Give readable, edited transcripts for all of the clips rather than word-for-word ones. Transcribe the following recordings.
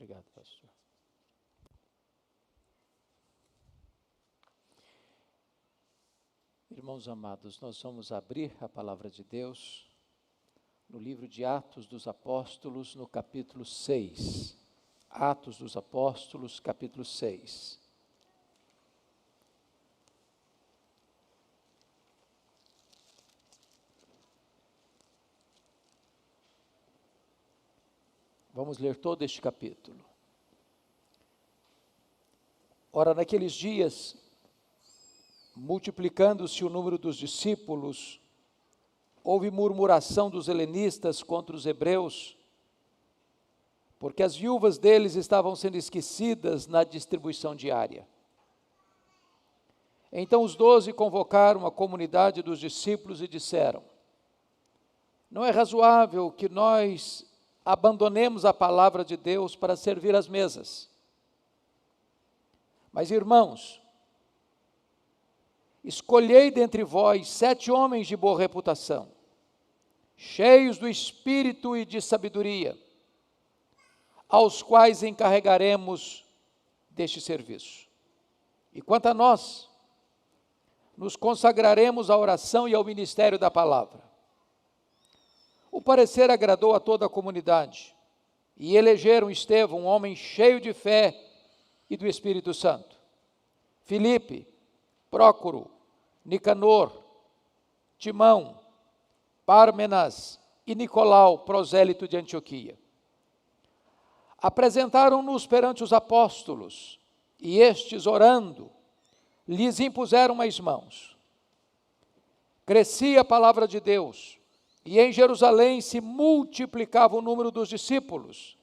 Obrigado, pastor. Irmãos amados, nós vamos abrir a palavra de Deus no livro de Atos dos Apóstolos, no capítulo 6. Atos dos Apóstolos, capítulo 6. Vamos ler todo este capítulo. Ora, naqueles dias, multiplicando-se o número dos discípulos, houve murmuração dos helenistas contra os hebreus, porque as viúvas deles estavam sendo esquecidas na distribuição diária. Então os 12 convocaram a comunidade dos discípulos e disseram: não é razoável que nós abandonemos a palavra de Deus para servir às mesas. Mas, irmãos, escolhei dentre vós 7 homens de boa reputação, cheios do Espírito e de sabedoria, aos quais encarregaremos deste serviço. E quanto a nós, nos consagraremos à oração e ao ministério da palavra. O parecer agradou a toda a comunidade, e elegeram Estevão, um homem cheio de fé e do Espírito Santo, Filipe, Prócoro, Nicanor, Timão, Pármenas e Nicolau, prosélito de Antioquia. Apresentaram-nos perante os apóstolos, e estes, orando, lhes impuseram as mãos. Crescia a palavra de Deus, e em Jerusalém se multiplicava o número dos discípulos.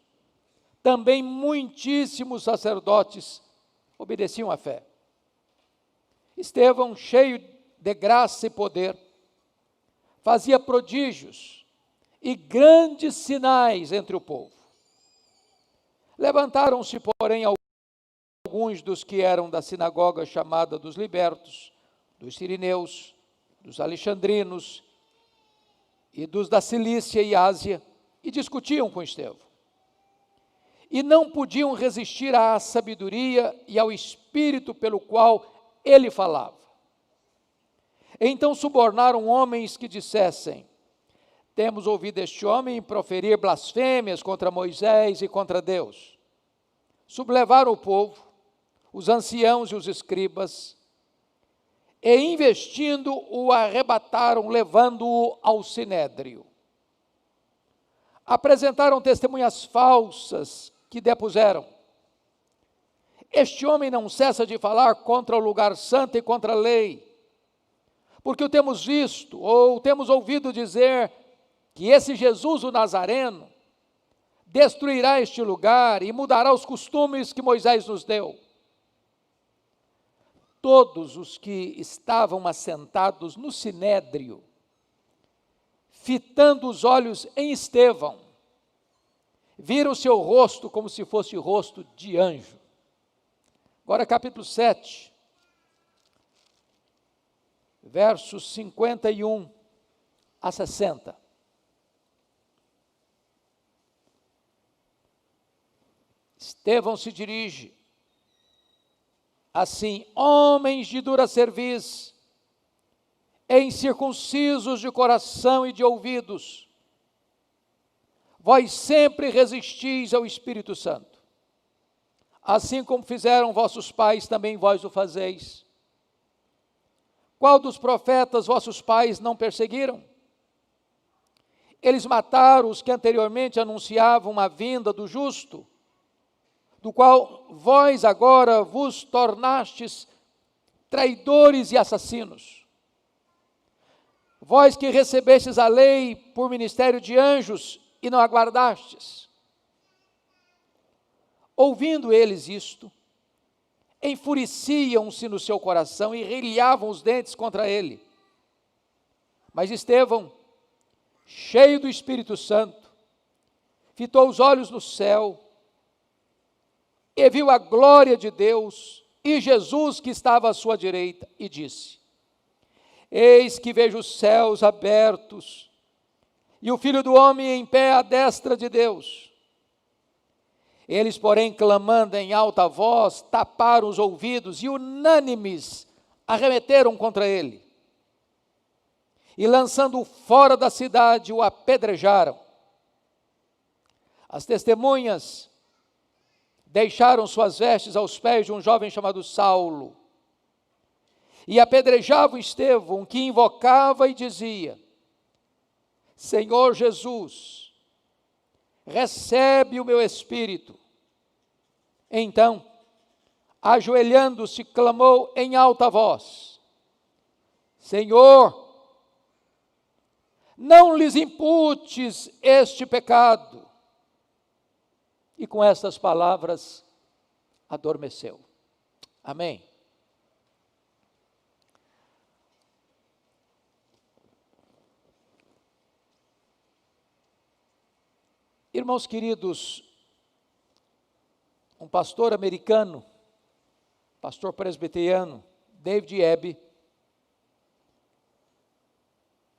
Também muitíssimos sacerdotes obedeciam à fé. Estevão, cheio de graça e poder, fazia prodígios e grandes sinais entre o povo. Levantaram-se, porém, alguns dos que eram da sinagoga chamada dos libertos, dos sirineus, dos alexandrinos e dos da Cilícia e Ásia, e discutiam com Estevão. E não podiam resistir à sabedoria e ao espírito pelo qual ele falava. Então subornaram homens que dissessem: temos ouvido este homem proferir blasfêmias contra Moisés e contra Deus. Sublevaram o povo, os anciãos e os escribas, e investindo o arrebataram, levando-o ao sinédrio. Apresentaram testemunhas falsas que depuseram: este homem não cessa de falar contra o lugar santo e contra a lei, porque o temos visto, ou temos ouvido dizer, que esse Jesus o Nazareno destruirá este lugar e mudará os costumes que Moisés nos deu. Todos os que estavam assentados no sinédrio, fitando os olhos em Estevão, viram seu rosto como se fosse o rosto de anjo. Agora capítulo 7, versos 51 a 60. Estevão se dirige assim: homens de dura cerviz, incircuncisos de coração e de ouvidos, vós sempre resistis ao Espírito Santo, assim como fizeram vossos pais, também vós o fazeis. Qual dos profetas vossos pais não perseguiram? Eles mataram os que anteriormente anunciavam a vinda do justo, do qual vós agora vos tornastes traidores e assassinos. Vós que recebestes a lei por ministério de anjos e não aguardastes. Ouvindo eles isto, enfureciam-se no seu coração e rilhavam os dentes contra ele. Mas Estevão, cheio do Espírito Santo, fitou os olhos no céu e viu a glória de Deus e Jesus que estava à sua direita, e disse: eis que vejo os céus abertos e o Filho do Homem em pé à destra de Deus. Eles, porém, clamando em alta voz, taparam os ouvidos e unânimes arremeteram contra ele. E lançando-o fora da cidade, o apedrejaram. As testemunhas deixaram suas vestes aos pés de um jovem chamado Saulo. E apedrejavam Estevão, que invocava e dizia: Senhor Jesus, recebe o meu espírito. Então, ajoelhando-se, clamou em alta voz: Senhor, não lhes imputes este pecado. E com estas palavras, adormeceu. Amém. Irmãos queridos, um pastor americano, pastor presbiteriano, David Ebb,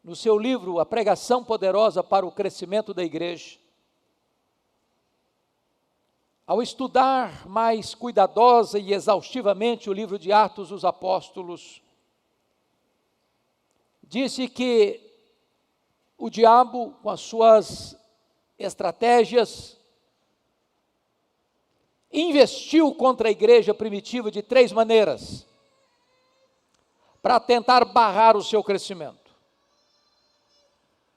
no seu livro A Pregação Poderosa para o Crescimento da Igreja, ao estudar mais cuidadosa e exaustivamente o livro de Atos dos Apóstolos, disse que o diabo, com as suas estratégias, investiu contra a igreja primitiva de 3 maneiras, para tentar barrar o seu crescimento.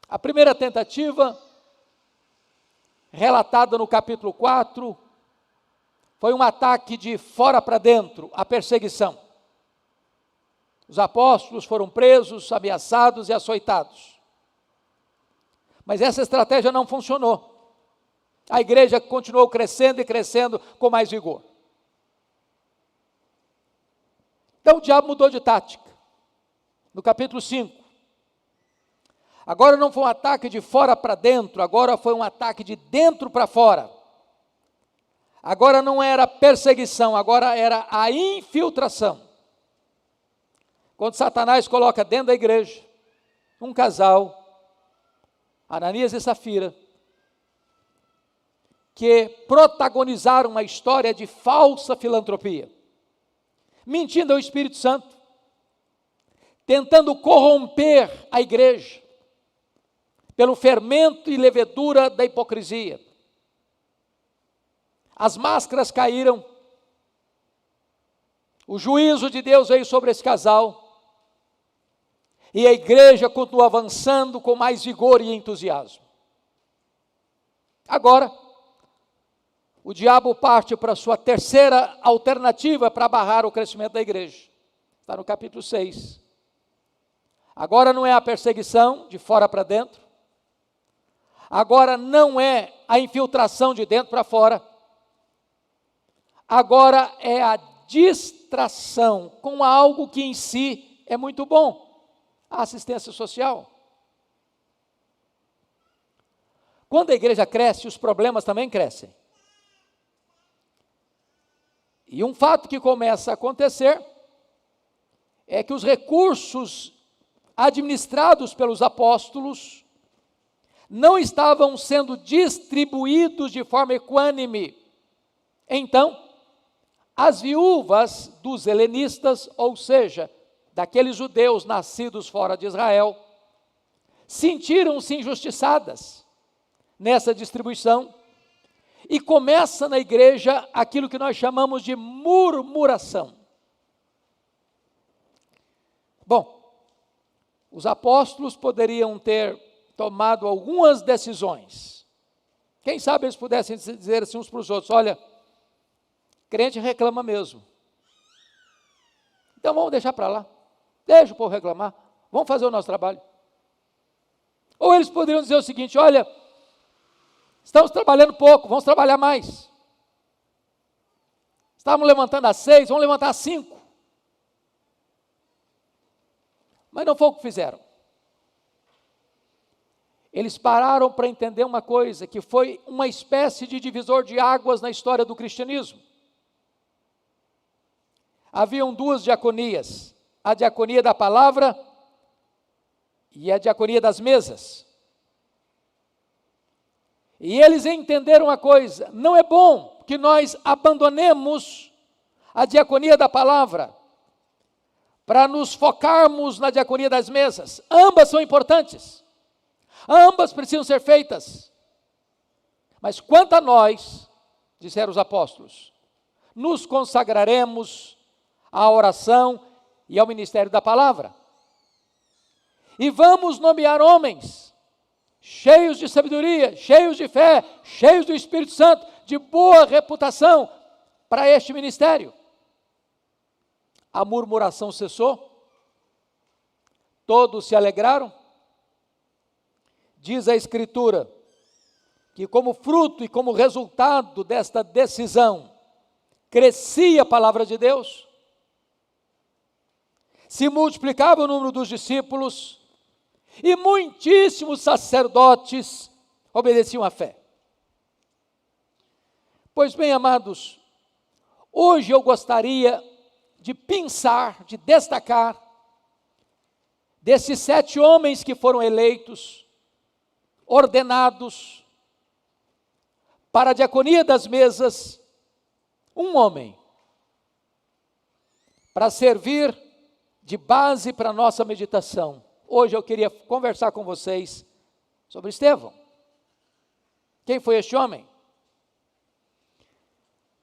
A primeira tentativa, relatada no capítulo 4, foi um ataque de fora para dentro, a perseguição. Os apóstolos foram presos, ameaçados e açoitados. Mas essa estratégia não funcionou. A igreja continuou crescendo e crescendo com mais vigor. Então o diabo mudou de tática. No capítulo 5. Agora não foi um ataque de fora para dentro, agora foi um ataque de dentro para fora. Agora não era perseguição, agora era a infiltração. Quando Satanás coloca dentro da igreja um casal, Ananias e Safira, que protagonizaram uma história de falsa filantropia, mentindo ao Espírito Santo, tentando corromper a igreja, pelo fermento e levedura da hipocrisia. As máscaras caíram, o juízo de Deus veio sobre esse casal, e a igreja continua avançando com mais vigor e entusiasmo. Agora, o diabo parte para a sua terceira alternativa para barrar o crescimento da igreja. Está no capítulo 6. Agora não é a perseguição de fora para dentro, agora não é a infiltração de dentro para fora, agora é a distração com algo que em si é muito bom, a assistência social. Quando a igreja cresce, os problemas também crescem. E um fato que começa a acontecer é que os recursos administrados pelos apóstolos não estavam sendo distribuídos de forma equânime. Então, as viúvas dos helenistas, ou seja, daqueles judeus nascidos fora de Israel, sentiram-se injustiçadas nessa distribuição, e começa na igreja aquilo que nós chamamos de murmuração. Bom, os apóstolos poderiam ter tomado algumas decisões. Quem sabe eles pudessem dizer assim uns para os outros: olha, crente reclama mesmo, então vamos deixar para lá, deixa o povo reclamar, vamos fazer o nosso trabalho. Ou eles poderiam dizer o seguinte: olha, estamos trabalhando pouco, vamos trabalhar mais. Estávamos levantando às 6, vamos levantar às 5. Mas não foi o que fizeram. Eles pararam para entender uma coisa, que foi uma espécie de divisor de águas na história do cristianismo. Haviam 2 diaconias, a diaconia da palavra e a diaconia das mesas. E eles entenderam uma coisa: não é bom que nós abandonemos a diaconia da palavra para nos focarmos na diaconia das mesas. Ambas são importantes, ambas precisam ser feitas. Mas quanto a nós, disseram os apóstolos, nos consagraremos à oração e ao ministério da palavra. E vamos nomear homens cheios de sabedoria, cheios de fé, cheios do Espírito Santo, de boa reputação para este ministério. A murmuração cessou, todos se alegraram. Diz a Escritura que como fruto e como resultado desta decisão, crescia a palavra de Deus, se multiplicava o número dos discípulos, e muitíssimos sacerdotes obedeciam à fé. Pois bem, amados, hoje eu gostaria de pensar, de destacar, desses 7 homens que foram eleitos, ordenados para a diaconia das mesas, um homem, para servir de base para a nossa meditação. Hoje eu queria conversar com vocês sobre Estevão. Quem foi este homem?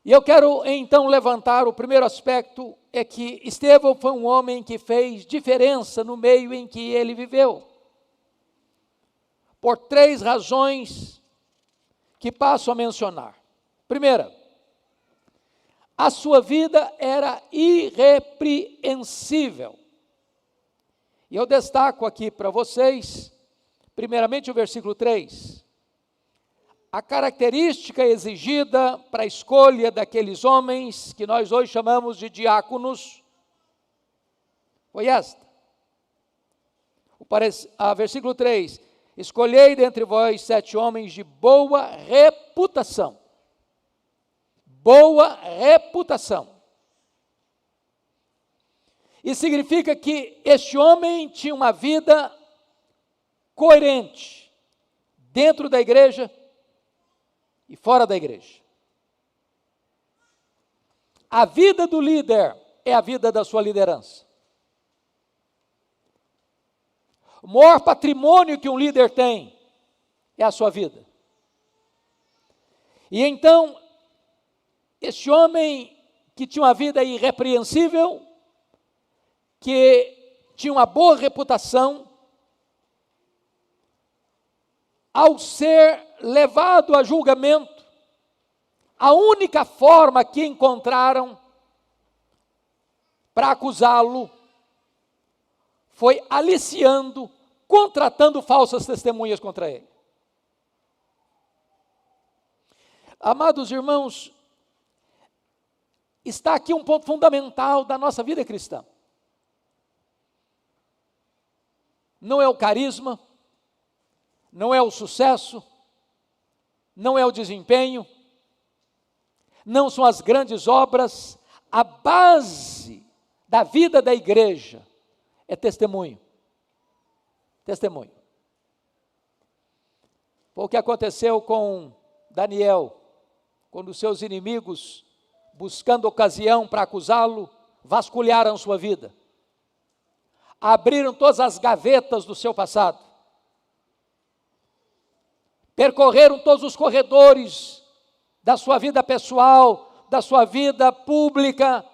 E eu quero então levantar o primeiro aspecto, é que Estevão foi um homem que fez diferença no meio em que ele viveu. Por 3 razões que passo a mencionar. Primeira, a sua vida era irrepreensível. E eu destaco aqui para vocês, primeiramente o versículo 3. A característica exigida para a escolha daqueles homens, que nós hoje chamamos de diáconos, foi esta. Versículo 3. Escolhei dentre vós 7 homens de boa reputação. Boa reputação. E significa que este homem tinha uma vida coerente, dentro da igreja e fora da igreja. A vida do líder é a vida da sua liderança. O maior patrimônio que um líder tem é a sua vida. E então, este homem que tinha uma vida irrepreensível, que tinha uma boa reputação, ao ser levado a julgamento, a única forma que encontraram para acusá-lo foi aliciando, contratando falsas testemunhas contra ele. Amados irmãos, está aqui um ponto fundamental da nossa vida cristã. Não é o carisma, não é o sucesso, não é o desempenho, não são as grandes obras. A base da vida da igreja é testemunho. Testemunho. Foi o que aconteceu com Daniel, quando seus inimigos, buscando ocasião para acusá-lo, vasculharam sua vida. Abriram todas as gavetas do seu passado. Percorreram todos os corredores da sua vida pessoal, da sua vida pública,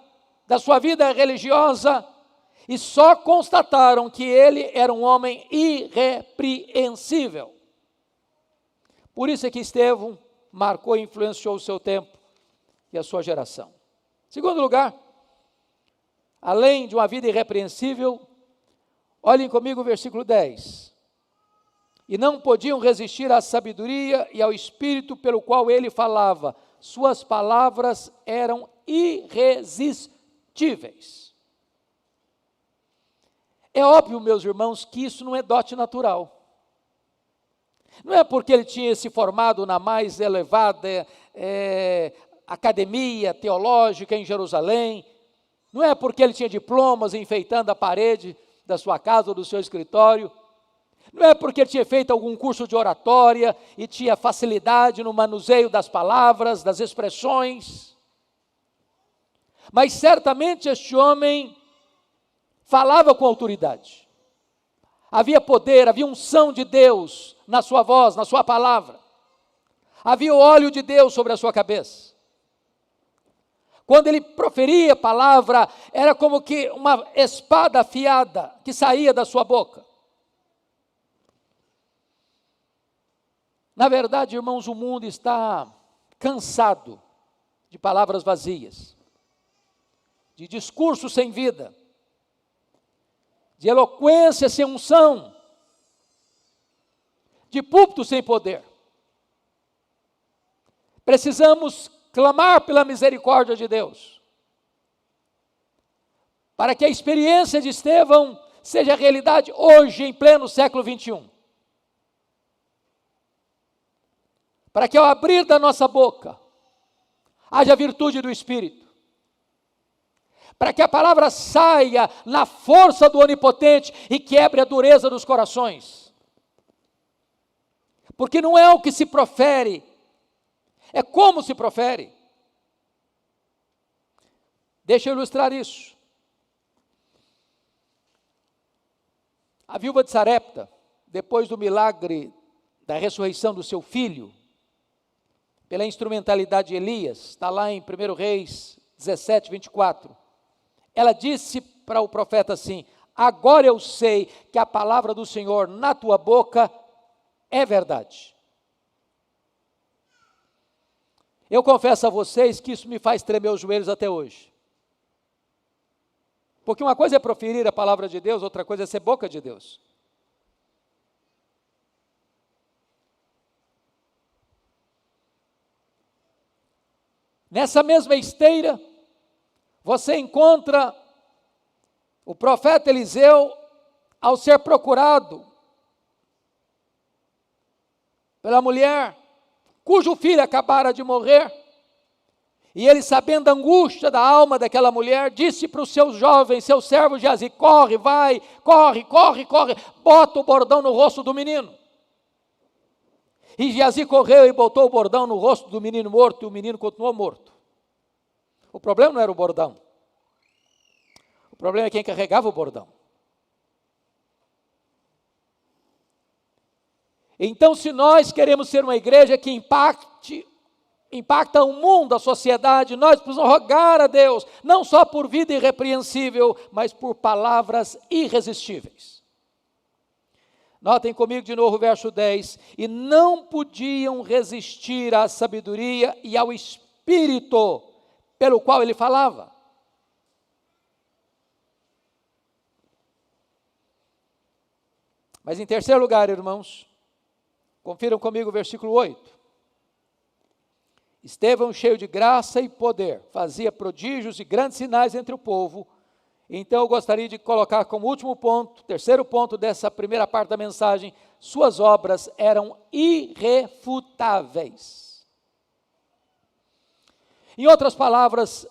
da sua vida religiosa, e só constataram que ele era um homem irrepreensível. Por isso é que Estevão marcou e influenciou o seu tempo e a sua geração. Segundo lugar, além de uma vida irrepreensível, olhem comigo o versículo 10. E não podiam resistir à sabedoria e ao espírito pelo qual ele falava. Suas palavras eram irresistíveis. É óbvio, meus irmãos, que isso não é dote natural. Não é porque ele tinha se formado na mais elevada academia teológica em Jerusalém. Não é porque ele tinha diplomas enfeitando a parede da sua casa ou do seu escritório. Não é porque tinha feito algum curso de oratória e tinha facilidade no manuseio das palavras, das expressões. Mas certamente este homem falava com autoridade. Havia poder, havia unção de Deus na sua voz, na sua palavra. Havia o óleo de Deus sobre a sua cabeça. Quando ele proferia a palavra, era como que uma espada afiada que saía da sua boca. Na verdade, irmãos, o mundo está cansado de palavras vazias, de discurso sem vida, de eloquência sem unção, de púlpito sem poder. Precisamos clamar pela misericórdia de Deus, para que a experiência de Estevão seja realidade hoje, em pleno século 21. Para que ao abrir da nossa boca, haja virtude do Espírito. Para que a palavra saia na força do Onipotente e quebre a dureza dos corações. Porque não é o que se profere, é como se profere. Deixa eu ilustrar isso. A viúva de Sarepta, depois do milagre da ressurreição do seu filho, pela instrumentalidade de Elias, está lá em 1 Reis 17, 24. Ela disse para o profeta assim: agora eu sei que a palavra do Senhor na tua boca é verdade. Eu confesso a vocês que isso me faz tremer os joelhos até hoje. Porque uma coisa é proferir a palavra de Deus, outra coisa é ser boca de Deus. Nessa mesma esteira, você encontra o profeta Eliseu, ao ser procurado pela mulher, cujo filho acabara de morrer, e ele, sabendo da angústia da alma daquela mulher, disse para os seus jovens, seus servos Geazi: corre, vai, corre, corre, corre, bota o bordão no rosto do menino. E Geazi correu e botou o bordão no rosto do menino morto, e o menino continuou morto. O problema não era o bordão. O problema é quem carregava o bordão. Então, se nós queremos ser uma igreja que impacta o mundo, a sociedade, nós precisamos rogar a Deus, não só por vida irrepreensível, mas por palavras irresistíveis. Notem comigo de novo o verso 10. E não podiam resistir à sabedoria e ao Espírito pelo qual ele falava. Mas em terceiro lugar, irmãos, confiram comigo o versículo 8. Estevão, cheio de graça e poder, fazia prodígios e grandes sinais entre o povo. Então eu gostaria de colocar como último ponto, terceiro ponto dessa primeira parte da mensagem: suas obras eram irrefutáveis. Em outras palavras,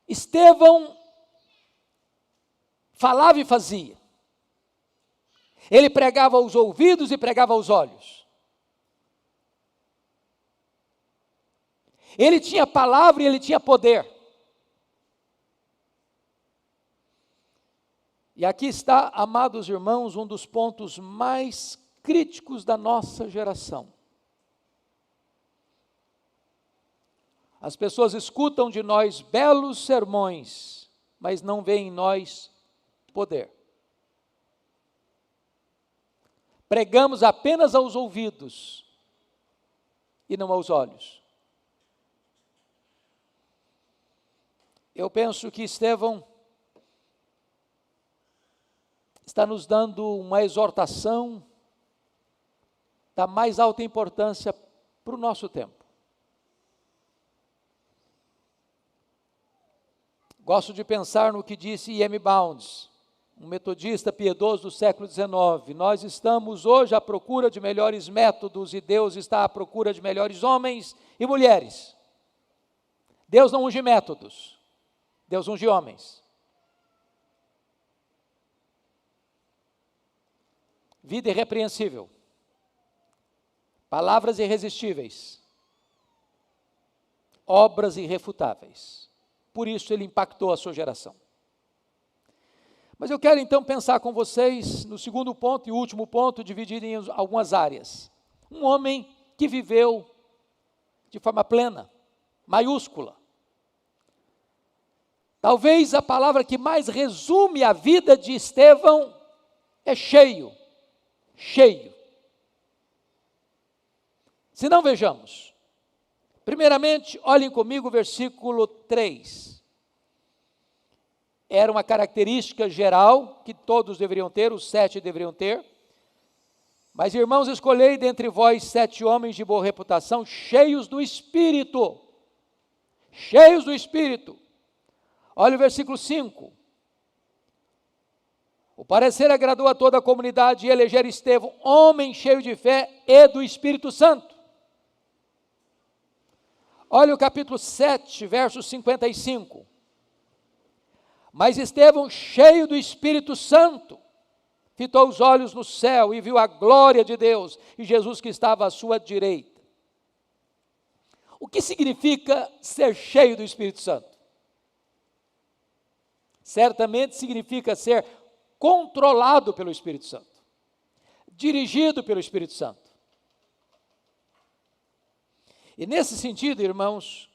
Estevão falava e fazia. Ele pregava aos ouvidos e pregava aos olhos. Ele tinha palavra e ele tinha poder. E aqui está, amados irmãos, um dos pontos mais críticos da nossa geração. As pessoas escutam de nós belos sermões, mas não veem em nós poder. Pregamos apenas aos ouvidos e não aos olhos. Eu penso que Estevão está nos dando uma exortação da mais alta importância para o nosso tempo. Gosto de pensar no que disse I.M. Bounds, um metodista piedoso do século XIX. Nós estamos hoje à procura de melhores métodos e Deus está à procura de melhores homens e mulheres. Deus não unge métodos, Deus unge homens. vida irrepreensível, palavras irresistíveis, obras irrefutáveis. Por isso ele impactou a sua geração. Mas eu quero então pensar com vocês no segundo ponto e último ponto, dividido em algumas áreas. Um homem que viveu de forma plena, maiúscula. Talvez a palavra que mais resume a vida de Estevão é cheio, cheio. Se não, vejamos. Primeiramente, olhem comigo o versículo 3. Era uma característica geral que todos deveriam ter, os 7 deveriam ter. Mas, irmãos, escolhei dentre vós 7 homens de boa reputação, cheios do Espírito. Cheios do Espírito. Olha o versículo 5. O parecer agradou a toda a comunidade e eleger Estevão, homem cheio de fé e do Espírito Santo. Olha o capítulo 7, verso 55. Mas Estevão, cheio do Espírito Santo, fitou os olhos no céu e viu a glória de Deus e Jesus que estava à sua direita. O que significa ser cheio do Espírito Santo? Certamente significa ser controlado pelo Espírito Santo, dirigido pelo Espírito Santo. E nesse sentido, irmãos,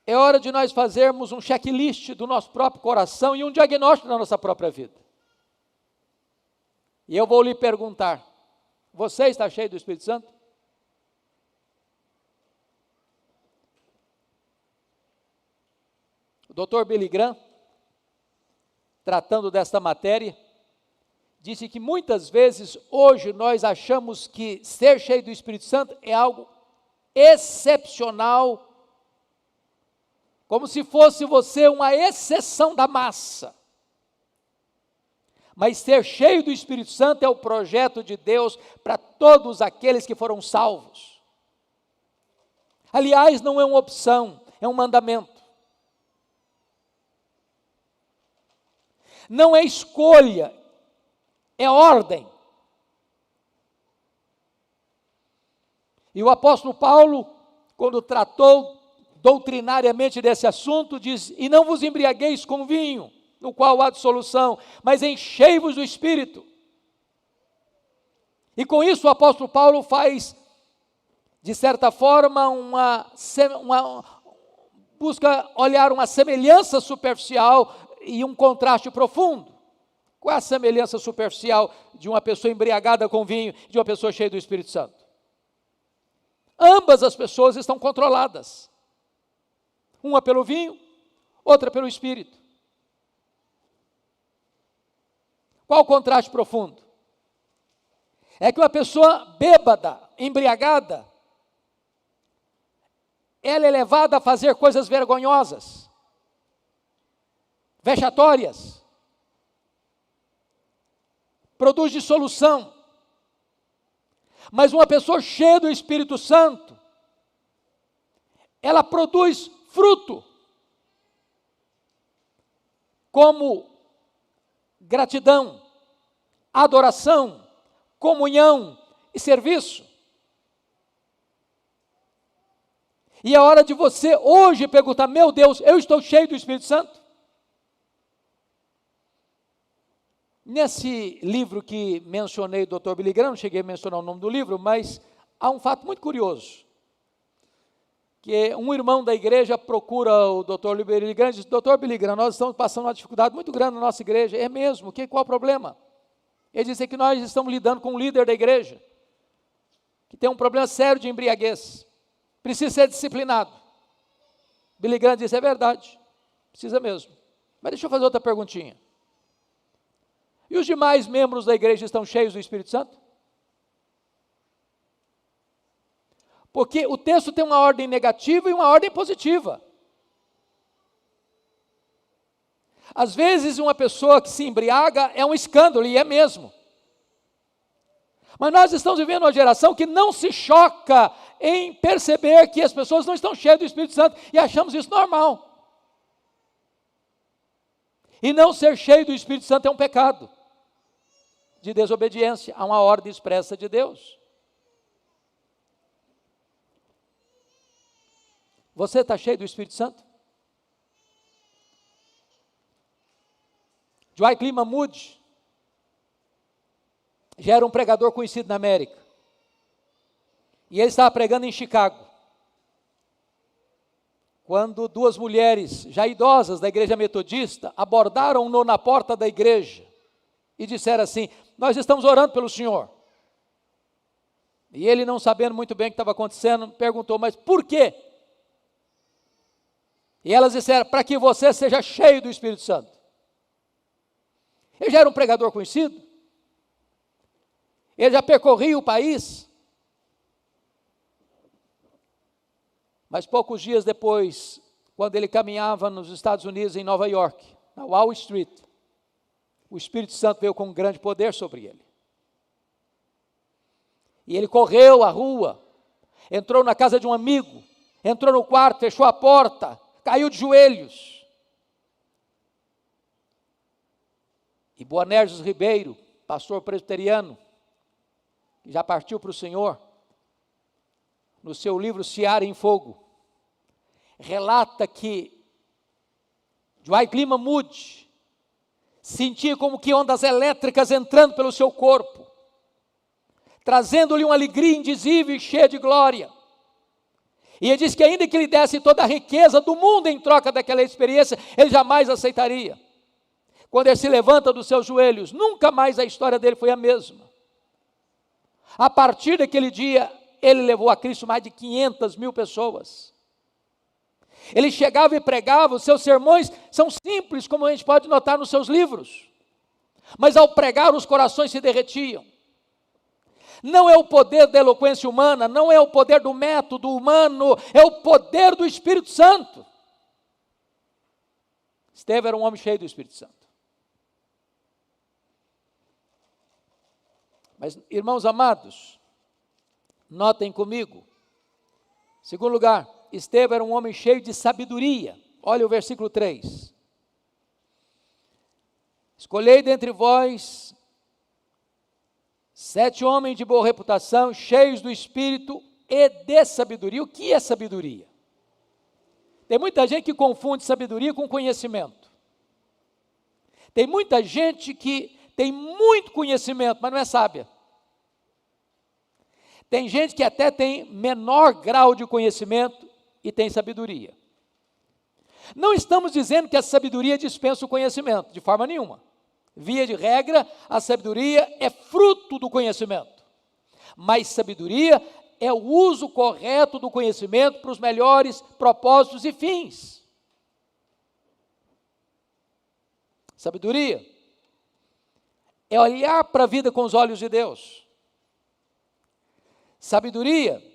é hora de nós fazermos um checklist do nosso próprio coração e um diagnóstico da nossa própria vida. E eu vou lhe perguntar, você está cheio do Espírito Santo? O Dr. Billy Graham, tratando desta matéria, disse que muitas vezes hoje nós achamos que ser cheio do Espírito Santo é algo excepcional, como se fosse você uma exceção da massa. Mas ser cheio do Espírito Santo é o projeto de Deus para todos aqueles que foram salvos. Aliás, não é uma opção, é um mandamento. Não é escolha, é ordem. E o apóstolo Paulo, quando tratou doutrinariamente desse assunto, diz: e não vos embriagueis com vinho, no qual há dissolução, mas enchei-vos do Espírito. E com isso o apóstolo Paulo faz, de certa forma, busca olhar uma semelhança superficial e um contraste profundo. Qual é a semelhança superficial de uma pessoa embriagada com vinho e de uma pessoa cheia do Espírito Santo? Ambas as pessoas estão controladas. Uma pelo vinho, outra pelo Espírito. Qual o contraste profundo? É que uma pessoa bêbada, embriagada, ela é levada a fazer coisas vergonhosas, vexatórias, produz dissolução. Mas uma pessoa cheia do Espírito Santo, ela produz fruto, como gratidão, adoração, comunhão e serviço. E é hora de você hoje perguntar: meu Deus, eu estou cheio do Espírito Santo? Nesse livro que mencionei, do Dr. Billy Graham, não cheguei a mencionar o nome do livro, mas há um fato muito curioso, que um irmão da igreja procura o Dr. Billy Graham e diz: Dr. Billy Graham, nós estamos passando uma dificuldade muito grande na nossa igreja. É mesmo? Qual o problema? Ele diz que nós estamos lidando com um líder da igreja, que tem um problema sério de embriaguez, precisa ser disciplinado. Billy Graham disse: é verdade, precisa mesmo. Mas deixa eu fazer outra perguntinha. E os demais membros da igreja estão cheios do Espírito Santo? Porque o texto tem uma ordem negativa e uma ordem positiva. Às vezes uma pessoa que se embriaga é um escândalo, e é mesmo. Mas nós estamos vivendo uma geração que não se choca em perceber que as pessoas não estão cheias do Espírito Santo, e achamos isso normal. E não ser cheio do Espírito Santo é um pecado. de desobediência a uma ordem expressa de Deus. Você está cheio do Espírito Santo? Dwight Lyman Moody já era um pregador conhecido na América. E ele estava pregando em Chicago, quando duas mulheres já idosas da igreja metodista abordaram-no na porta da igreja e disseram assim: nós estamos orando pelo senhor. E ele, não sabendo muito bem o que estava acontecendo, perguntou: mas por quê? E elas disseram: para que você seja cheio do Espírito Santo. Ele já era um pregador conhecido, ele já percorria o país, mas poucos dias depois, quando ele caminhava nos Estados Unidos, em Nova York, na Wall Street, o Espírito Santo veio com um grande poder sobre ele. E ele correu a rua, entrou na casa de um amigo, entrou no quarto, fechou a porta, caiu de joelhos. E Boanerges Ribeiro, pastor presbiteriano, que já partiu para o Senhor, no seu livro Seara em Fogo, relata que Dwight Lyman Moody sentia como que ondas elétricas entrando pelo seu corpo, trazendo-lhe uma alegria indizível e cheia de glória. E ele disse que ainda que lhe desse toda a riqueza do mundo em troca daquela experiência, ele jamais aceitaria. Quando ele se levanta dos seus joelhos, nunca mais a história dele foi a mesma. A partir daquele dia, ele levou a Cristo mais de 500 mil pessoas. Ele chegava e pregava, os seus sermões são simples, como a gente pode notar nos seus livros. Mas ao pregar, os corações se derretiam. Não é o poder da eloquência humana, não é o poder do método humano, é o poder do Espírito Santo. Estevão era um homem cheio do Espírito Santo. Mas, irmãos amados, notem comigo. Em segundo lugar, Estevão era um homem cheio de sabedoria. Olha o versículo 3. Escolhei dentre vós 7 homens de boa reputação, cheios do Espírito e de sabedoria. O que é sabedoria? Tem muita gente que confunde sabedoria com conhecimento. Tem muita gente que tem muito conhecimento, mas não é sábia. Tem gente que até tem menor grau de conhecimento e tem sabedoria. Não estamos dizendo que a sabedoria dispensa o conhecimento, de forma nenhuma. Via de regra, a sabedoria é fruto do conhecimento. Mas sabedoria é o uso correto do conhecimento para os melhores propósitos e fins. Sabedoria é olhar para a vida com os olhos de Deus. Sabedoria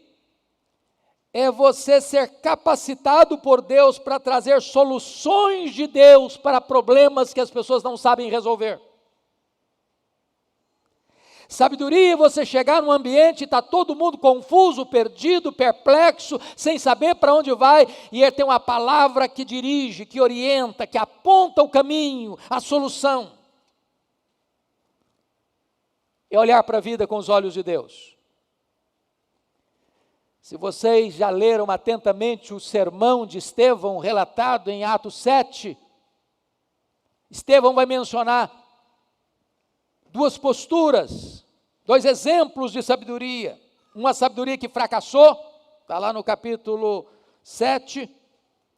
é você ser capacitado por Deus para trazer soluções de Deus para problemas que as pessoas não sabem resolver. Sabedoria é você chegar num ambiente e está todo mundo confuso, perdido, perplexo, sem saber para onde vai, e ele tem uma palavra que dirige, que orienta, que aponta o caminho, a solução. É olhar para a vida com os olhos de Deus. Se vocês já leram atentamente o sermão de Estevão, relatado em Atos 7, Estevão vai mencionar 2 posturas, 2 exemplos de sabedoria. Uma sabedoria que fracassou, está lá no capítulo 7,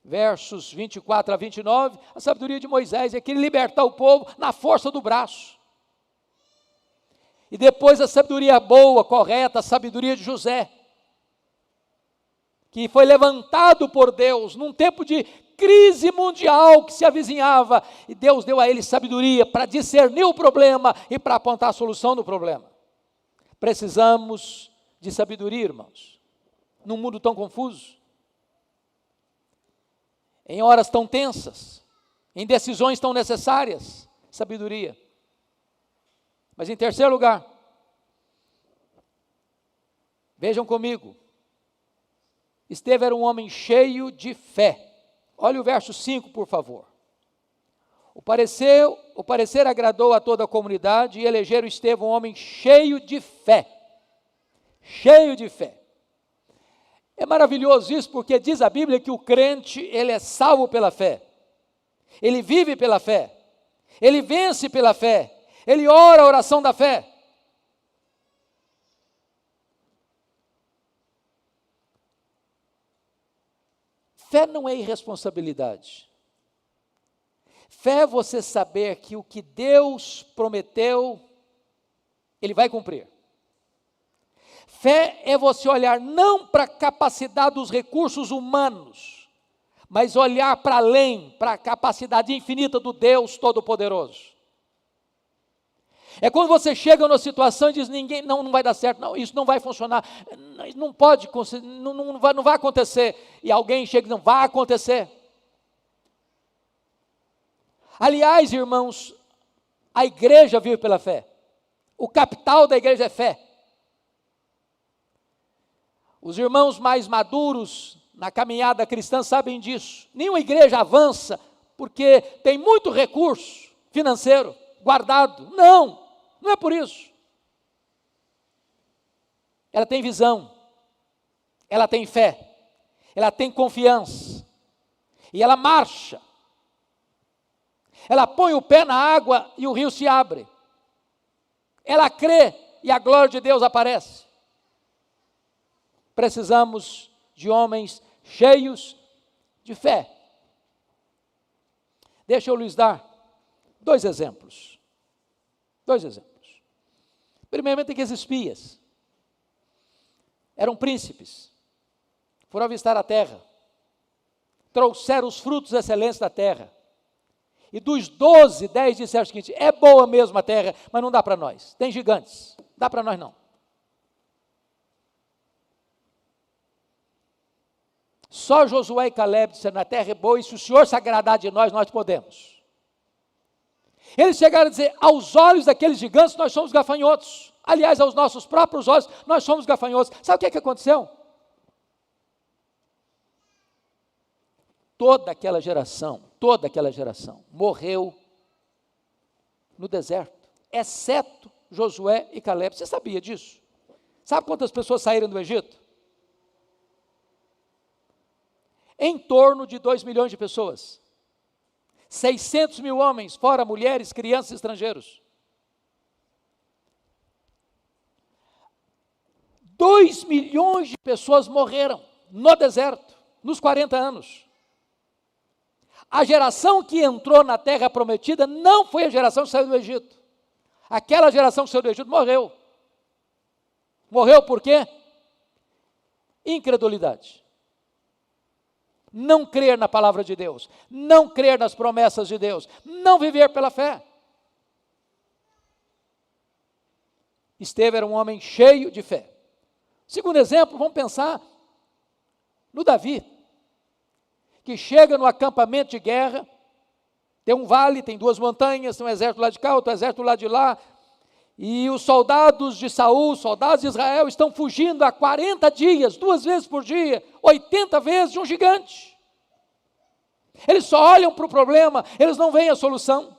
versos 24 a 29, a sabedoria de Moisés, é que ele libertar o povo na força do braço. E depois a sabedoria boa, correta, a sabedoria de José, que foi levantado por Deus num tempo de crise mundial que se avizinhava, e Deus deu a ele sabedoria para discernir o problema e para apontar a solução do problema. Precisamos de sabedoria, irmãos, num mundo tão confuso, em horas tão tensas, em decisões tão necessárias, sabedoria. Mas em terceiro lugar, vejam comigo, Estevão era um homem cheio de fé. Olha o verso 5, por favor. O parecer agradou a toda a comunidade e elegeram Estevão um homem cheio de fé. Cheio de fé. É maravilhoso isso, porque diz a Bíblia que o crente, ele é salvo pela fé. Ele vive pela fé. Ele vence pela fé. Ele ora a oração da fé. Fé não é irresponsabilidade. Fé é você saber que o que Deus prometeu, Ele vai cumprir. Fé é você olhar não para a capacidade dos recursos humanos, mas olhar para além, para a capacidade infinita do Deus Todo-Poderoso. É quando você chega numa situação e diz, não vai dar certo, não, isso não vai funcionar, não pode, não vai acontecer, e alguém chega e diz, não, vai acontecer. Aliás, irmãos, a igreja vive pela fé, o capital da igreja é fé. Os irmãos mais maduros na caminhada cristã sabem disso, nenhuma igreja avança porque tem muito recurso financeiro guardado, não é por isso. Ela tem visão, ela tem fé, ela tem confiança, e ela marcha. Ela põe o pé na água e o rio se abre. Ela crê e a glória de Deus aparece. Precisamos de homens cheios de fé. Deixa eu lhes dar dois exemplos. Primeiramente, aqueles espias eram príncipes, foram avistar a terra, trouxeram os frutos excelentes da terra, e dos 12, 10 disseram o seguinte, é boa mesmo a terra, mas não dá para nós, tem gigantes, não dá para nós não. Só Josué e Caleb disseram, a terra é boa, e se o Senhor se agradar de nós, nós podemos. Eles chegaram a dizer, aos olhos daqueles gigantes, nós somos gafanhotos. Aliás, aos nossos próprios olhos, nós somos gafanhotos. Sabe o que aconteceu? Toda aquela geração morreu no deserto, exceto Josué e Caleb. Você sabia disso? Sabe quantas pessoas saíram do Egito? Em torno de 2 milhões de pessoas. 600 mil homens, fora mulheres, crianças e estrangeiros. 2 milhões de pessoas morreram no deserto, nos 40 anos. A geração que entrou na terra prometida não foi a geração que saiu do Egito. Aquela geração que saiu do Egito morreu. Morreu por quê? Incredulidade. Não crer na palavra de Deus, não crer nas promessas de Deus, não viver pela fé. Estevão era um homem cheio de fé. Segundo exemplo, vamos pensar no Davi, que chega no acampamento de guerra, tem um vale, tem 2 montanhas, tem um exército lá de cá, outro exército lá de lá, e os soldados de Saul, soldados de Israel, estão fugindo há 40 dias, 2 vezes por dia, 80 vezes de um gigante. Eles só olham para o problema, eles não veem a solução.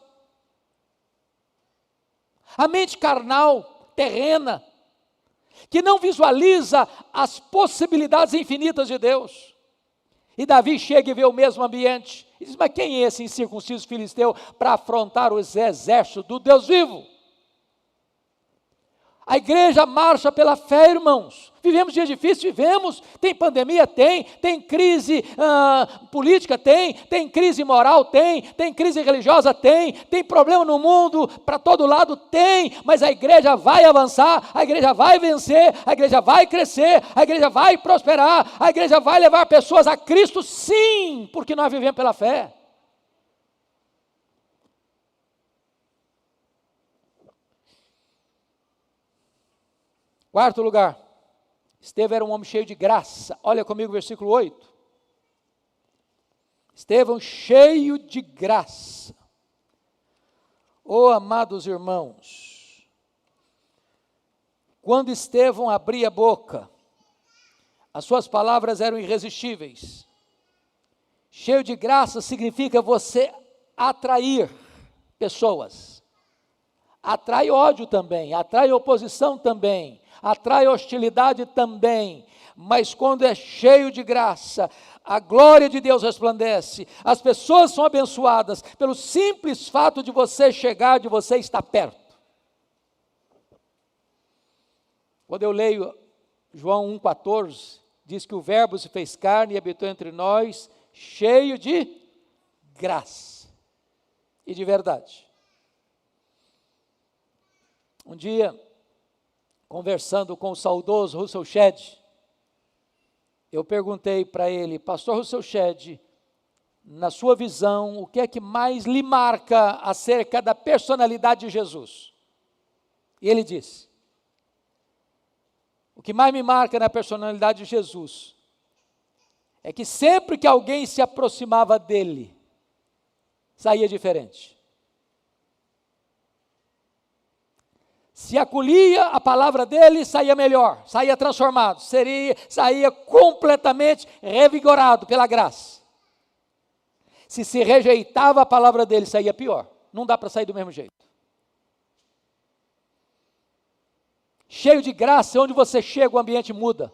A mente carnal, terrena, que não visualiza as possibilidades infinitas de Deus. E Davi chega e vê o mesmo ambiente, e diz, mas quem é esse incircunciso filisteu para afrontar os exércitos do Deus vivo? A igreja marcha pela fé, irmãos. Vivemos dias difíceis, vivemos. Tem pandemia? Tem crise política? Tem crise moral? Tem crise religiosa? Tem problema no mundo, para todo lado? Tem, mas a igreja vai avançar, a igreja vai vencer, a igreja vai crescer, a igreja vai prosperar, a igreja vai levar pessoas a Cristo, sim, porque nós vivemos pela fé. Quarto lugar, Estevão era um homem cheio de graça. Olha comigo o versículo 8. Estevão cheio de graça. Oh, amados irmãos, quando Estevão abria a boca, as suas palavras eram irresistíveis. Cheio de graça significa você atrair pessoas. Atrai ódio também, atrai oposição também, atrai hostilidade também, mas quando é cheio de graça, a glória de Deus resplandece, as pessoas são abençoadas pelo simples fato de você chegar, de você estar perto. Quando eu leio João 1,14, diz que o Verbo se fez carne e habitou entre nós, cheio de graça e de verdade. Um dia, conversando com o saudoso Russell Shedd, eu perguntei para ele: pastor Russell Shedd, na sua visão, o que é que mais lhe marca acerca da personalidade de Jesus? E ele disse: o que mais me marca na personalidade de Jesus é que sempre que alguém se aproximava dele, saía diferente. Se acolhia a palavra dele, saía melhor, saía transformado, saía completamente revigorado pela graça. Se rejeitava a palavra dele, saía pior. Não dá para sair do mesmo jeito. Cheio de graça, onde você chega o ambiente muda.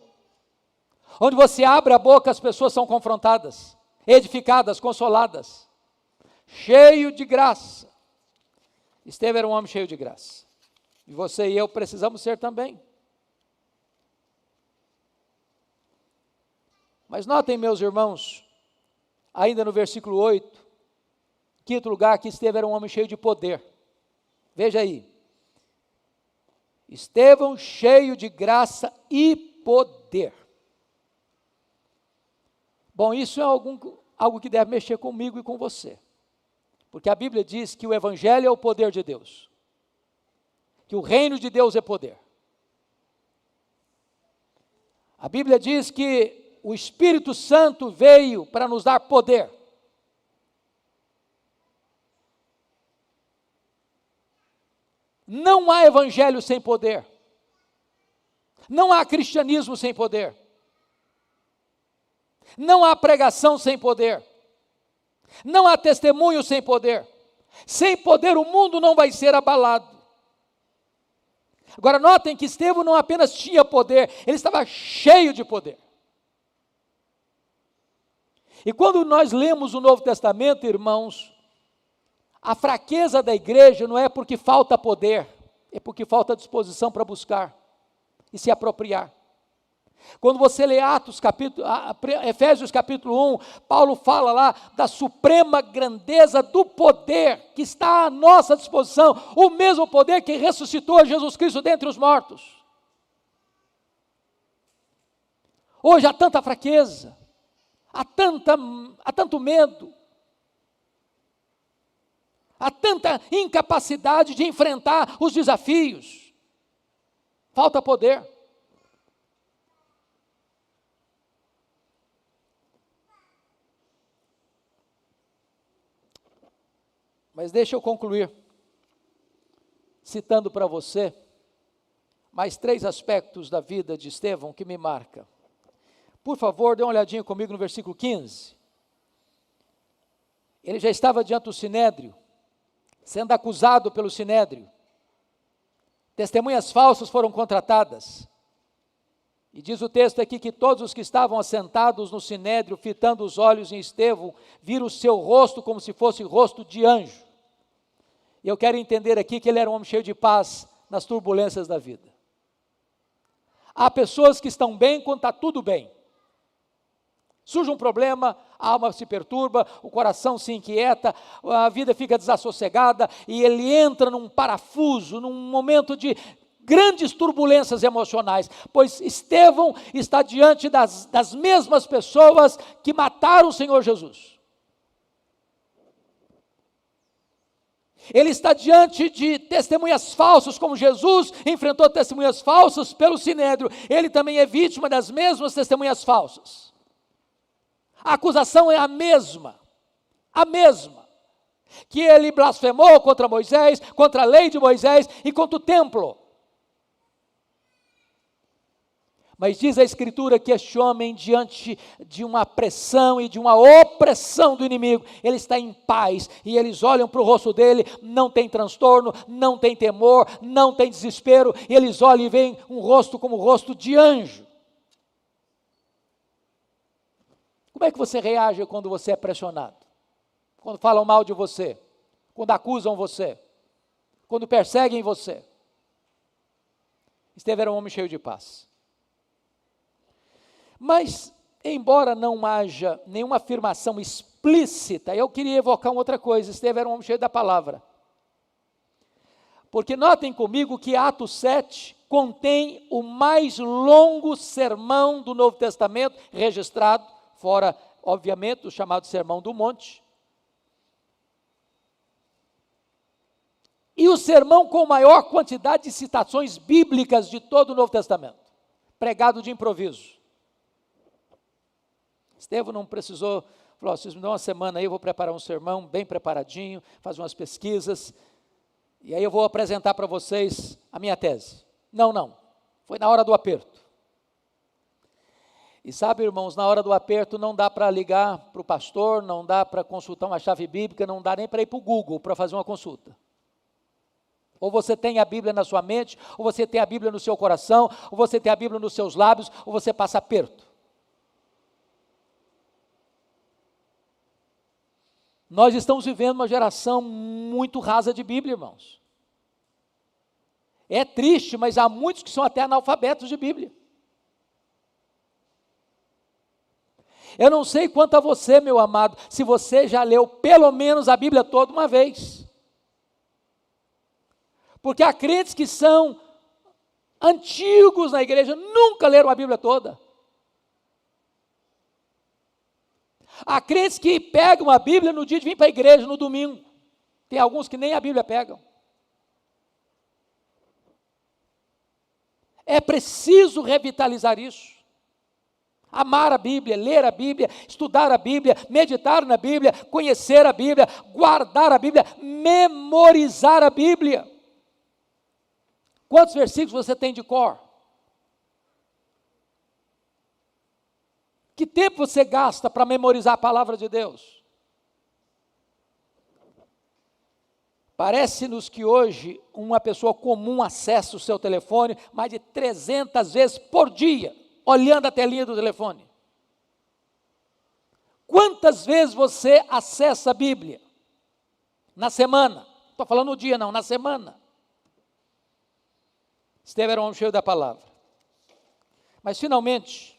Onde você abre a boca, as pessoas são confrontadas, edificadas, consoladas. Cheio de graça. Estevão era um homem cheio de graça. E você e eu precisamos ser também. Mas notem, meus irmãos, ainda no versículo 8, quinto lugar, que Estevão era um homem cheio de poder. Veja aí. Estevão cheio de graça e poder. Bom, isso é algo que deve mexer comigo e com você. Porque a Bíblia diz que o Evangelho é o poder de Deus. Que o reino de Deus é poder. A Bíblia diz que o Espírito Santo veio para nos dar poder. Não há evangelho sem poder. Não há cristianismo sem poder. Não há pregação sem poder. Não há testemunho sem poder. Sem poder o mundo não vai ser abalado. Agora notem que Estevão não apenas tinha poder, ele estava cheio de poder. E quando nós lemos o Novo Testamento, irmãos, a fraqueza da igreja não é porque falta poder, é porque falta disposição para buscar e se apropriar. Quando você lê Efésios capítulo 1, Paulo fala lá da suprema grandeza do poder que está à nossa disposição, o mesmo poder que ressuscitou Jesus Cristo dentre os mortos. Hoje há tanta fraqueza, há tanto medo, há tanta incapacidade de enfrentar os desafios, falta poder. Mas deixa eu concluir, citando para você, mais 3 aspectos da vida de Estevão que me marcam. Por favor, dê uma olhadinha comigo no versículo 15. Ele já estava diante do Sinédrio, sendo acusado pelo Sinédrio. Testemunhas falsas foram contratadas. E diz o texto aqui que todos os que estavam assentados no Sinédrio, fitando os olhos em Estevão, viram o seu rosto como se fosse rosto de anjo. E eu quero entender aqui que ele era um homem cheio de paz nas turbulências da vida. Há pessoas que estão bem quando está tudo bem. Surge um problema, a alma se perturba, o coração se inquieta, a vida fica desassossegada e ele entra num parafuso, num momento de grandes turbulências emocionais, pois Estevão está diante das mesmas pessoas que mataram o Senhor Jesus. Ele está diante de testemunhas falsas, como Jesus enfrentou testemunhas falsas pelo Sinédrio, ele também é vítima das mesmas testemunhas falsas. A acusação é a mesma, que ele blasfemou contra Moisés, contra a lei de Moisés e contra o templo. Mas diz a Escritura que este homem, diante de uma pressão e de uma opressão do inimigo, ele está em paz, e eles olham para o rosto dele, não tem transtorno, não tem temor, não tem desespero, e eles olham e veem um rosto como o rosto de anjo. Como é que você reage quando você é pressionado? Quando falam mal de você? Quando acusam você? Quando perseguem você? Estevão era um homem cheio de paz. Mas, embora não haja nenhuma afirmação explícita, eu queria evocar uma outra coisa. Estevão era um homem cheio da palavra. Porque notem comigo que Atos 7 contém o mais longo sermão do Novo Testamento registrado, fora, obviamente, o chamado Sermão do Monte. E o sermão com maior quantidade de citações bíblicas de todo o Novo Testamento, pregado de improviso. Estevão não precisou, falou, vocês me dão uma semana aí, eu vou preparar um sermão bem preparadinho, fazer umas pesquisas, e aí eu vou apresentar para vocês a minha tese. Não, foi na hora do aperto. E sabe, irmãos, na hora do aperto não dá para ligar para o pastor, não dá para consultar uma chave bíblica, não dá nem para ir para o Google para fazer uma consulta. Ou você tem a Bíblia na sua mente, ou você tem a Bíblia no seu coração, ou você tem a Bíblia nos seus lábios, ou você passa aperto. Nós estamos vivendo uma geração muito rasa de Bíblia, irmãos. É triste, mas há muitos que são até analfabetos de Bíblia. Eu não sei quanto a você, meu amado, se você já leu pelo menos a Bíblia toda uma vez. Porque há crentes que são antigos na igreja, nunca leram a Bíblia toda. Há crentes que pegam a Bíblia no dia de vir para a igreja, no domingo. Tem alguns que nem a Bíblia pegam. É preciso revitalizar isso. Amar a Bíblia, ler a Bíblia, estudar a Bíblia, meditar na Bíblia, conhecer a Bíblia, guardar a Bíblia, memorizar a Bíblia. Quantos versículos você tem de cor? Que tempo você gasta para memorizar a palavra de Deus? Parece-nos que hoje uma pessoa comum acessa o seu telefone mais de 300 vezes por dia, olhando a telinha do telefone. Quantas vezes você acessa a Bíblia? Na semana. Não estou falando no dia não, na semana. Estevão era um homem cheio da palavra. Mas finalmente,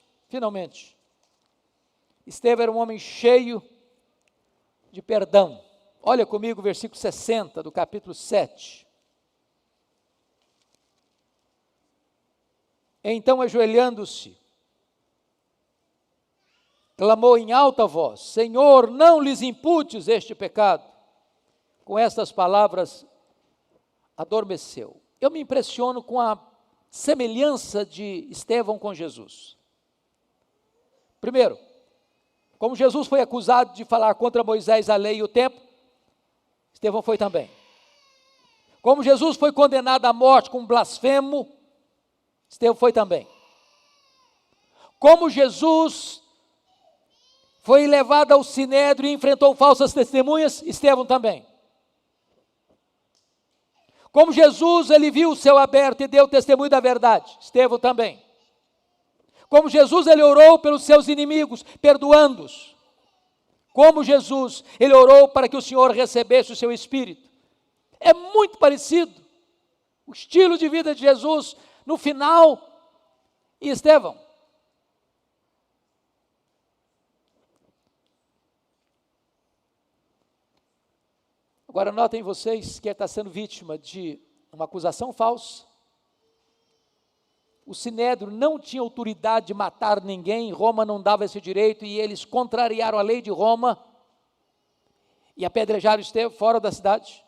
Estevão era um homem cheio de perdão. Olha comigo o versículo 60 do capítulo 7. Então, ajoelhando-se, clamou em alta voz: Senhor, não lhes imputes este pecado. Com estas palavras, adormeceu. Eu me impressiono com a semelhança de Estevão com Jesus. Primeiro, como Jesus foi acusado de falar contra Moisés, a lei e o templo, Estevão foi também. Como Jesus foi condenado à morte como blasfemo, Estevão foi também. Como Jesus foi levado ao sinédrio e enfrentou falsas testemunhas, Estevão também. Como Jesus, ele viu o céu aberto e deu testemunho da verdade, Estevão também. Como Jesus, ele orou pelos seus inimigos, perdoando-os. Como Jesus, ele orou para que o Senhor recebesse o seu Espírito. É muito parecido o estilo de vida de Jesus no final e Estevão. Agora notem vocês que ele está sendo vítima de uma acusação falsa. O sinédrio não tinha autoridade de matar ninguém, Roma não dava esse direito, e eles contrariaram a lei de Roma e apedrejaram Estevão fora da cidade.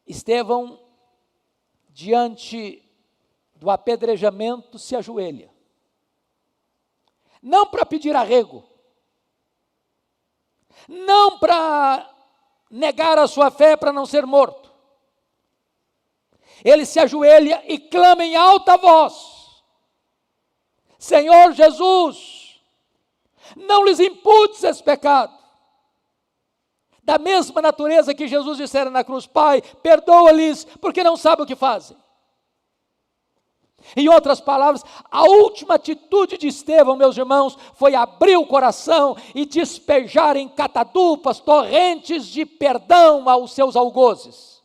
Estevão, diante do apedrejamento, se ajoelha. Não para pedir arrego, não para negar a sua fé para não ser morto. ele se ajoelha e clama em alta voz: Senhor Jesus, não lhes imputes esse pecado. Da mesma natureza que Jesus dissera na cruz: Pai, perdoa-lhes, porque não sabem o que fazem. Em outras palavras, a última atitude de Estevão, meus irmãos, foi abrir o coração e despejar em catadupas, torrentes de perdão aos seus algozes.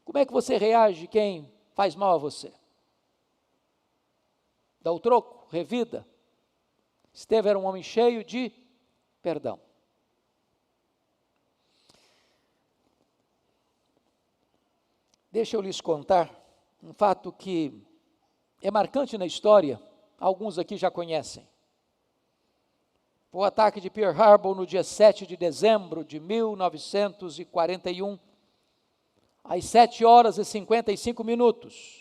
Como é que você reage quem faz mal a você? Dá o troco? Revida? Estevão era um homem cheio de perdão. Deixa eu lhes contar um fato que é marcante na história, alguns aqui já conhecem. O ataque de Pearl Harbor no dia 7 de dezembro de 1941, às 7h55.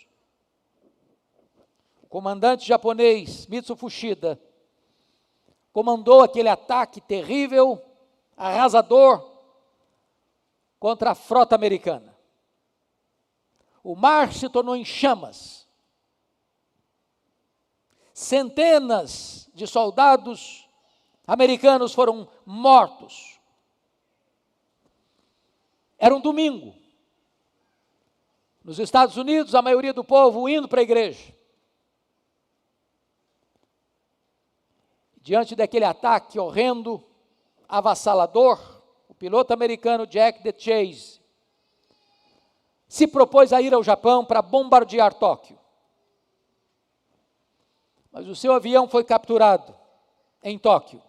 O comandante japonês Mitsu Fuchida comandou aquele ataque terrível, arrasador, contra a frota americana. O mar se tornou em chamas. Centenas de soldados americanos foram mortos. Era um domingo. Nos Estados Unidos, a maioria do povo indo para a igreja. Diante daquele ataque horrendo, avassalador, o piloto americano Jack DeChase se propôs a ir ao Japão para bombardear Tóquio. Mas o seu avião foi capturado em Tóquio.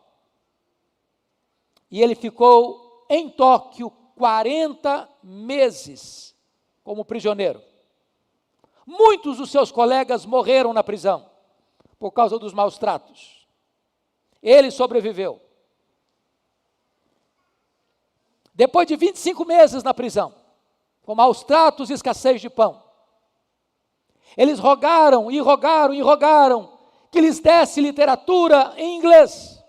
E ele ficou em Tóquio 40 meses como prisioneiro. Muitos dos seus colegas morreram na prisão por causa dos maus tratos. Ele sobreviveu. Depois de 25 meses na prisão, com maus tratos e escassez de pão, eles rogaram e rogaram e rogaram que lhes desse literatura em inglês.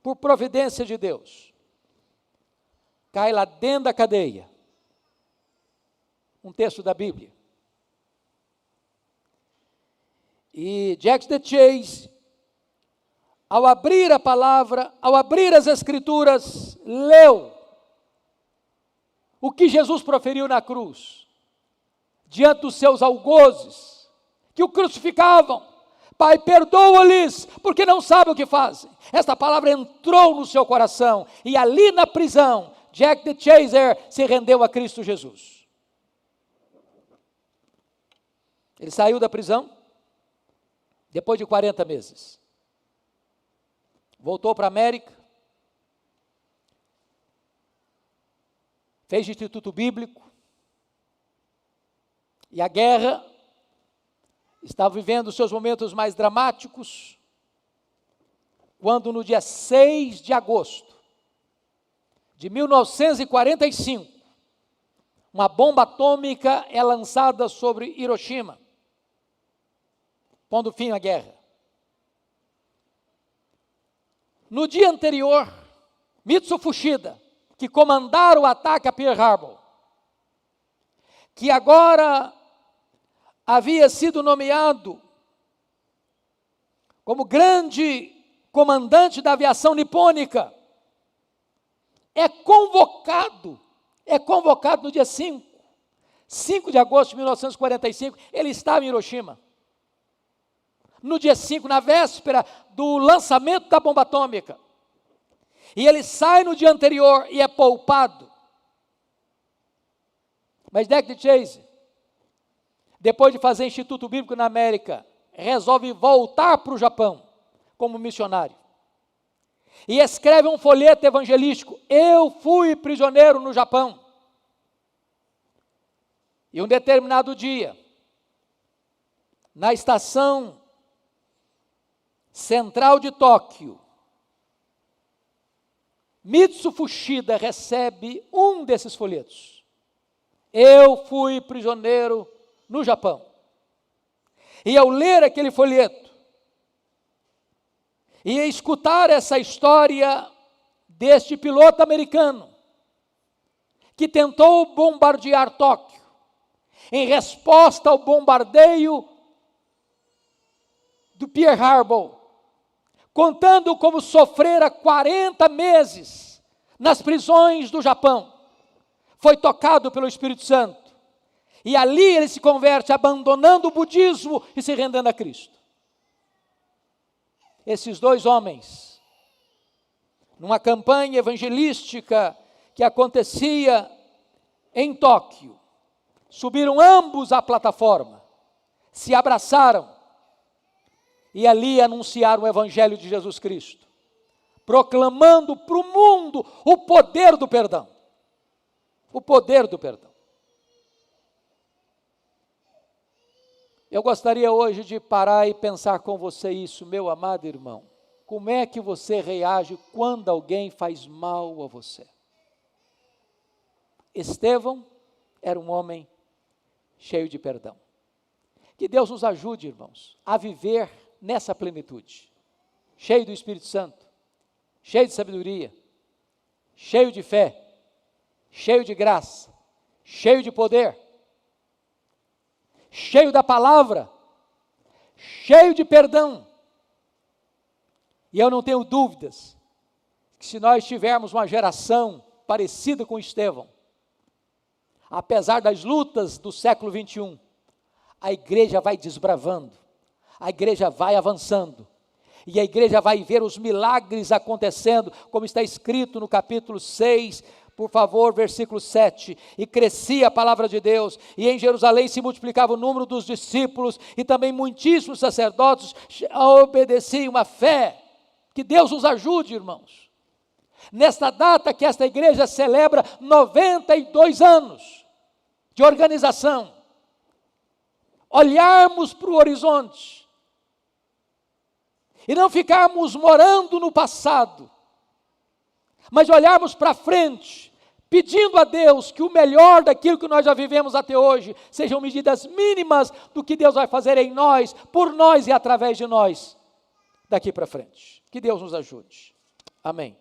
Por providência de Deus, cai lá dentro da cadeia um texto da Bíblia. E Jack DeChase, ao abrir a palavra, ao abrir as Escrituras, leu o que Jesus proferiu na cruz, diante dos seus algozes, que o crucificavam. Pai, perdoa-lhes, porque não sabem o que fazem. Esta palavra entrou no seu coração, e ali na prisão, Jack DeChase se rendeu a Cristo Jesus. Ele saiu da prisão, depois de 40 meses. Voltou para a América, fez instituto bíblico, e a guerra estava vivendo os seus momentos mais dramáticos, quando no dia 6 de agosto de 1945, uma bomba atômica é lançada sobre Hiroshima, pondo fim à guerra. No dia anterior, Mitsu Fuchida, que comandara o ataque a Pearl Harbor, que agora havia sido nomeado como grande comandante da aviação nipônica, é convocado no dia 5 de agosto de 1945, ele estava em Hiroshima. No dia 5, na véspera do lançamento da bomba atômica. E ele sai no dia anterior e é poupado. Mas Jack DeChase, depois de fazer instituto bíblico na América, resolve voltar para o Japão como missionário. E escreve um folheto evangelístico: eu fui prisioneiro no Japão. E um determinado dia, na estação central de Tóquio, Mitsu Fuchida recebe um desses folhetos. Eu fui prisioneiro no Japão. E ao ler aquele folheto, e escutar essa história deste piloto americano que tentou bombardear Tóquio, em resposta ao bombardeio do Pearl Harbor, contando como sofrera 40 meses nas prisões do Japão, foi tocado pelo Espírito Santo, e ali ele se converte, abandonando o budismo e se rendendo a Cristo. Esses dois homens, numa campanha evangelística que acontecia em Tóquio, subiram ambos à plataforma, se abraçaram e ali anunciaram o Evangelho de Jesus Cristo, proclamando para o mundo o poder do perdão. O poder do perdão. Eu gostaria hoje de parar e pensar com você isso, meu amado irmão. Como é que você reage quando alguém faz mal a você? Estevão era um homem cheio de perdão. Que Deus nos ajude, irmãos, a viver nessa plenitude, cheio do Espírito Santo, cheio de sabedoria, cheio de fé, cheio de graça, cheio de poder, cheio da palavra, cheio de perdão. E eu não tenho dúvidas que se nós tivermos uma geração parecida com Estevão, apesar das lutas do século 21, a igreja vai desbravando, a igreja vai avançando, e a igreja vai ver os milagres acontecendo, como está escrito no capítulo 6, por favor, versículo 7, e crescia a palavra de Deus, e em Jerusalém se multiplicava o número dos discípulos, e também muitíssimos sacerdotes obedeciam a fé. Que Deus nos ajude, irmãos, nesta data que esta igreja celebra 92 anos de organização, olharmos para o horizonte, e não ficarmos morando no passado, mas olharmos para frente, pedindo a Deus que o melhor daquilo que nós já vivemos até hoje, sejam medidas mínimas do que Deus vai fazer em nós, por nós e através de nós, daqui para frente. Que Deus nos ajude. Amém.